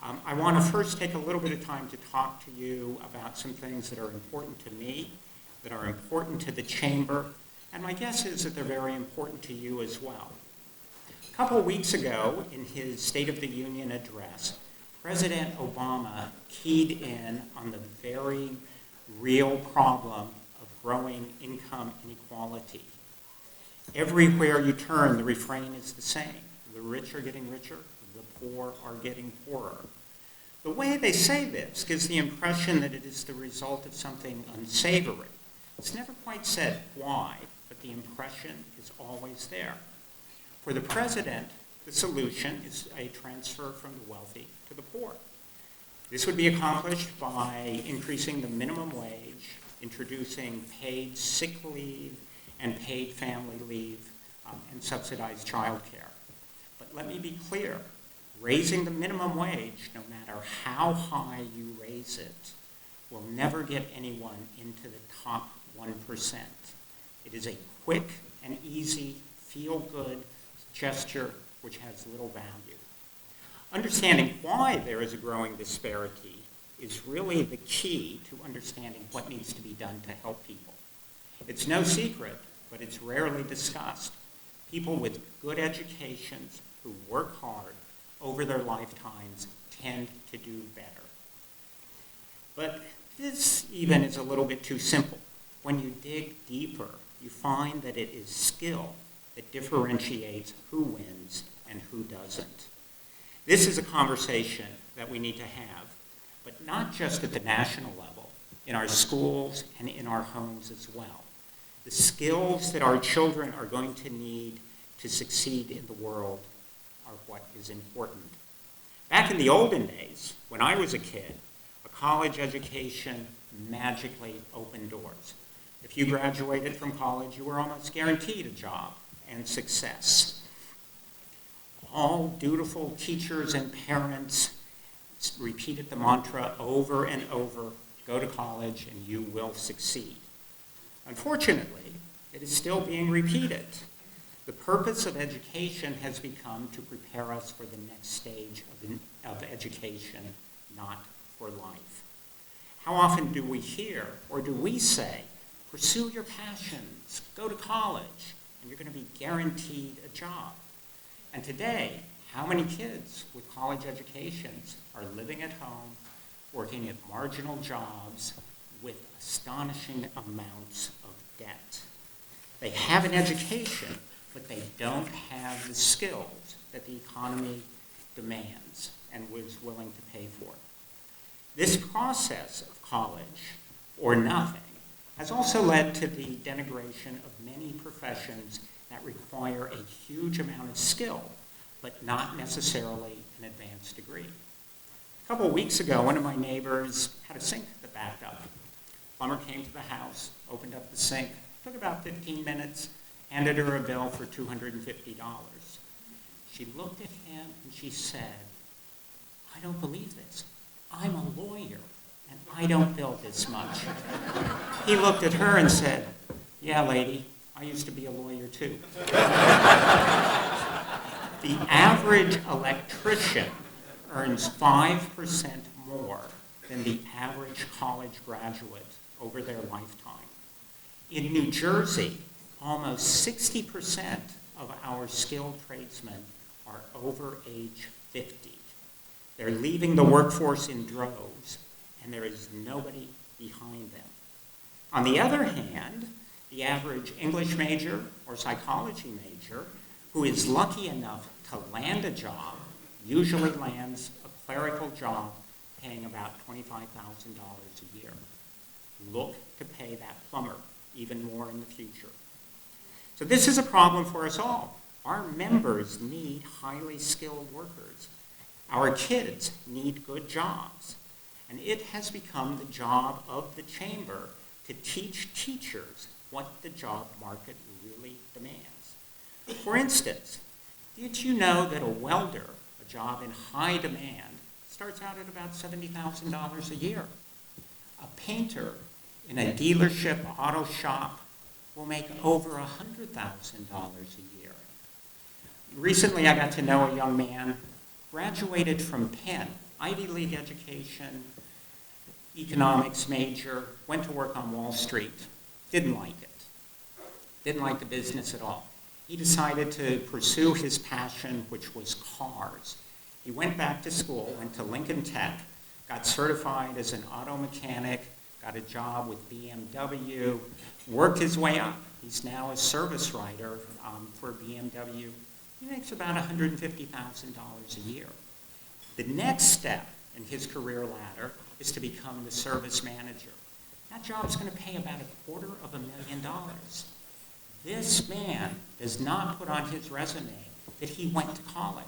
I want to first take a little bit of time to talk to you about some things that are important to me, that are important to the Chamber, and my guess is that they're very important to you as well. A couple of weeks ago, in his State of the Union address, President Obama keyed in on the very real problem of growing income inequality. Everywhere you turn, the refrain is the same. The rich are getting richer, the poor are getting poorer. The way they say this gives the impression that it is the result of something unsavory. It's never quite said why, but the impression is always there. For the president, the solution is a transfer from the wealthy to the poor. This would be accomplished by increasing the minimum wage, introducing paid sick leave and paid family leave, and subsidized child care. But let me be clear, raising the minimum wage, no matter how high you raise it, will never get anyone into the top 1%. It is a quick and easy, feel-good gesture which has little value. Understanding why there is a growing disparity is really the key to understanding what needs to be done to help people. It's no secret, but it's rarely discussed. People with good educations who work hard over their lifetimes tend to do better. But this even is a little bit too simple. When you dig deeper, you find that it is skill that differentiates who wins and who doesn't. This is a conversation that we need to have, but not just at the national level, in our schools and in our homes as well. The skills that our children are going to need to succeed in the world are what is important. Back in the olden days, when I was a kid, a college education magically opened doors. If you graduated from college, you were almost guaranteed a job and success. All dutiful teachers and parents repeated the mantra over and over, go to college and you will succeed. Unfortunately, it is still being repeated. The purpose of education has become to prepare us for the next stage of education, not for life. How often do we hear, or do we say, pursue your passions, go to college, and you're going to be guaranteed a job? And today, how many kids with college educations are living at home, working at marginal jobs with astonishing amounts of debt? They have an education, but they don't have the skills that the economy demands and was willing to pay for. This process of college or nothing has also led to the denigration of many professions that require a huge amount of skill, but not necessarily an advanced degree. A couple of weeks ago, one of my neighbors had a sink that backed up. Plumber came to the house, opened up the sink, took about 15 minutes, handed her a bill for $250. She looked at him and she said, I don't believe this. I'm a lawyer and I don't bill this much. He looked at her and said, yeah, lady, I used to be a lawyer too. The average electrician earns 5% more than the average college graduate over their lifetime. In New Jersey, almost 60% of our skilled tradesmen are over age 50. They're leaving the workforce in droves, and there is nobody behind them. On the other hand, the average English major or psychology major who is lucky enough to land a job usually lands a clerical job paying about $25,000 a year. Look to pay that plumber even more in the future. So this is a problem for us all. Our members need highly skilled workers. Our kids need good jobs. And it has become the job of the Chamber to teach teachers what the job market really demands. For instance, did you know that a welder, a job in high demand, starts out at about $70,000 a year? A painter in a dealership auto shop will make over $100,000 a year. Recently, I got to know a young man, graduated from Penn. Ivy League education, economics major, went to work on Wall Street, didn't like it, didn't like the business at all. He decided to pursue his passion, which was cars. He went back to school, went to Lincoln Tech, got certified as an auto mechanic, got a job with BMW, worked his way up. He's now a service writer for BMW. He makes about $150,000 a year. The next step in his career ladder is to become the service manager. That job's going to pay about $250,000. This man does not put on his resume that he went to college.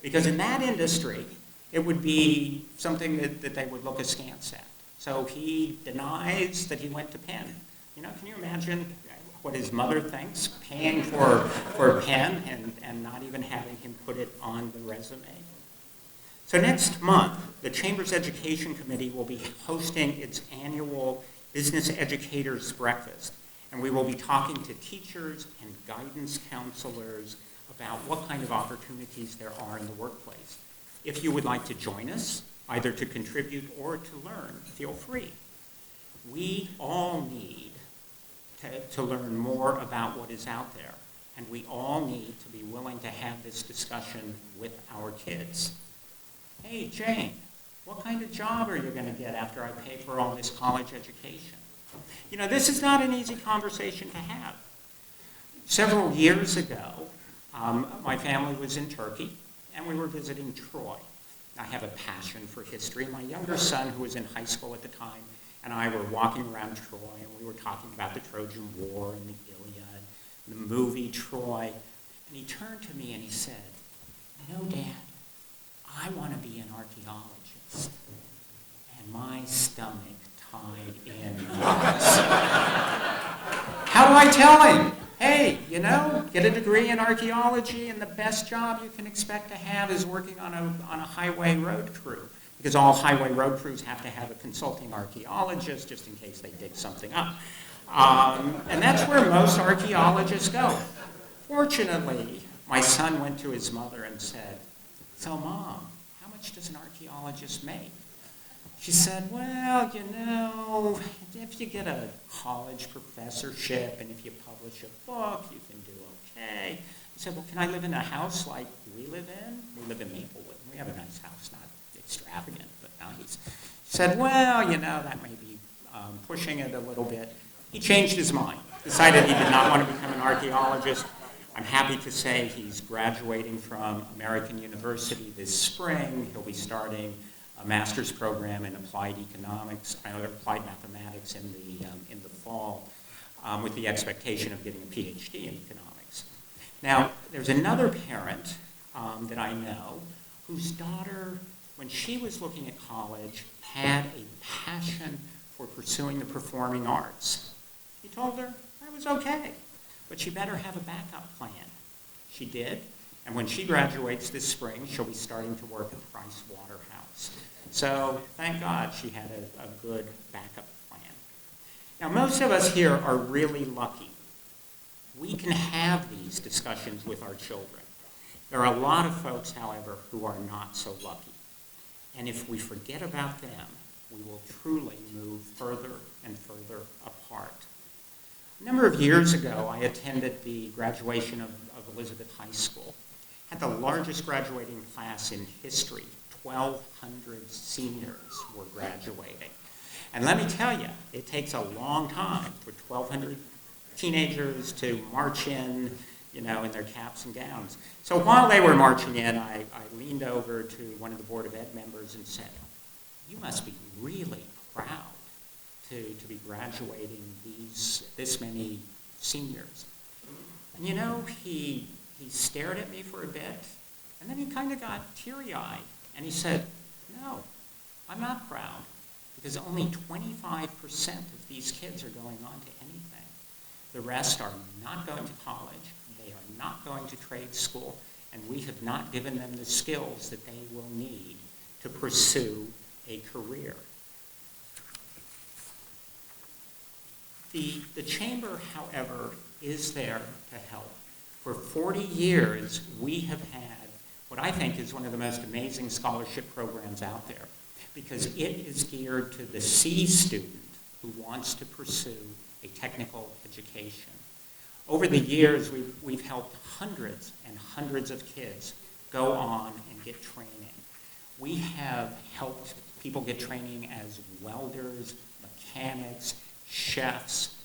Because in that industry, it would be something that they would look askance at. So he denies that he went to Penn. You know, can you imagine what his mother thinks, paying for Penn and not even having him put it on the resume? So next month, the Chamber's Education Committee will be hosting its annual Business Educators Breakfast. And we will be talking to teachers and guidance counselors about what kind of opportunities there are in the workplace. If you would like to join us, either to contribute or to learn, feel free. We all need to learn more about what is out there, and we all need to be willing to have this discussion with our kids. Hey, Jane, what kind of job are you going to get after I pay for all this college education? You know, this is not an easy conversation to have. Several years ago, my family was in Turkey, and we were visiting Troy. I have a passion for history. My younger son, who was in high school at the time, and I were walking around Troy, and we were talking about the Trojan War and the Iliad, the movie Troy. And he turned to me and he said, "You know, Dad, I want to be an archaeologist." And my stomach tied in knots. How do I tell him? Hey, you know, get a degree in archaeology, and the best job you can expect to have is working on a highway road crew, because all highway road crews have to have a consulting archaeologist just in case they dig something up. And that's where most archaeologists go. Fortunately, my son went to his mother and said, "So, Mom, how much does an archaeologist make?" She said, "Well, you know, if you get a college professorship and if you publish a book, you can do okay." He said, "Well, can I live in a house like we live in? We live in Maplewood. We have a nice house, not extravagant, but nice." He said, "Well, you know, that may be pushing it a little bit." He changed his mind, decided he did not want to become an archaeologist. I'm happy to say he's graduating from American University this spring. He'll be starting a master's program in applied mathematics in the fall, with the expectation of getting a PhD in economics. Now, there's another parent that I know whose daughter, when she was looking at college, had a passion for pursuing the performing arts. He told her that was okay, but she better have a backup plan. She did, and when she graduates this spring, she'll be starting to work at Price Waterhouse. So thank God she had a good backup plan. Now, most of us here are really lucky. We can have these discussions with our children. There are a lot of folks, however, who are not so lucky. And if we forget about them, we will truly move further and further apart. A number of years ago, I attended the graduation of Elizabeth High School. Had the largest graduating class in history. 1,200 seniors were graduating. And let me tell you, it takes a long time for 1,200 teenagers to march in, you know, in their caps and gowns. So while they were marching in, I leaned over to one of the Board of Ed members and said, "You must be really proud to be graduating this many seniors." And you know, he stared at me for a bit, and then he kind of got teary-eyed. And he said, "No, I'm not proud, because only 25% of these kids are going on to anything. The rest are not going to college, they are not going to trade school, and we have not given them the skills that they will need to pursue a career." The Chamber, however, is there to help. For 40 years, we have had what I think is one of the most amazing scholarship programs out there, because it is geared to the C student who wants to pursue a technical education. Over the years, we've helped hundreds and hundreds of kids go on and get training. We have helped people get training as welders, mechanics, chefs,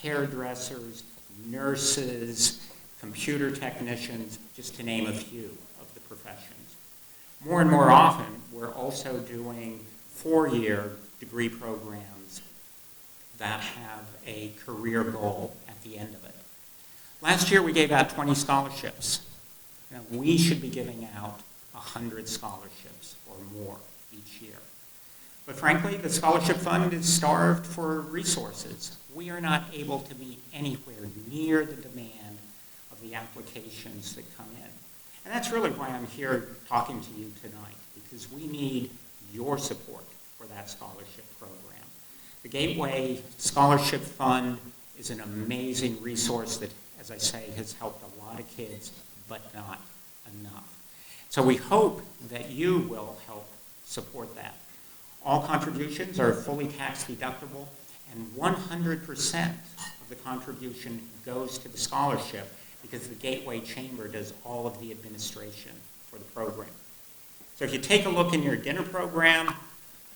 hairdressers, nurses, computer technicians, just to name a few of the professions. More and more often, we're also doing 4-year degree programs that have a career goal at the end of it. Last year, we gave out 20 scholarships. Now, we should be giving out 100 scholarships or more each year. But frankly, the scholarship fund is starved for resources. We are not able to meet anywhere near the demand of the applications that come in. And that's really why I'm here talking to you tonight, because we need your support for that scholarship program. The Gateway Scholarship Fund is an amazing resource that, as I say, has helped a lot of kids, but not enough. So we hope that you will help support that. All contributions are fully tax deductible, and 100% of the contribution goes to the scholarship because the Gateway Chamber does all of the administration for the program. So if you take a look in your dinner program,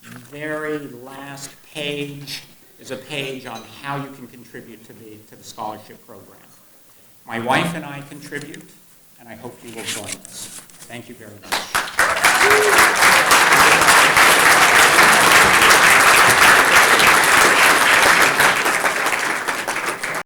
the very last page is a page on how you can contribute to the scholarship program. My wife and I contribute, and I hope you will join us. Thank you very much.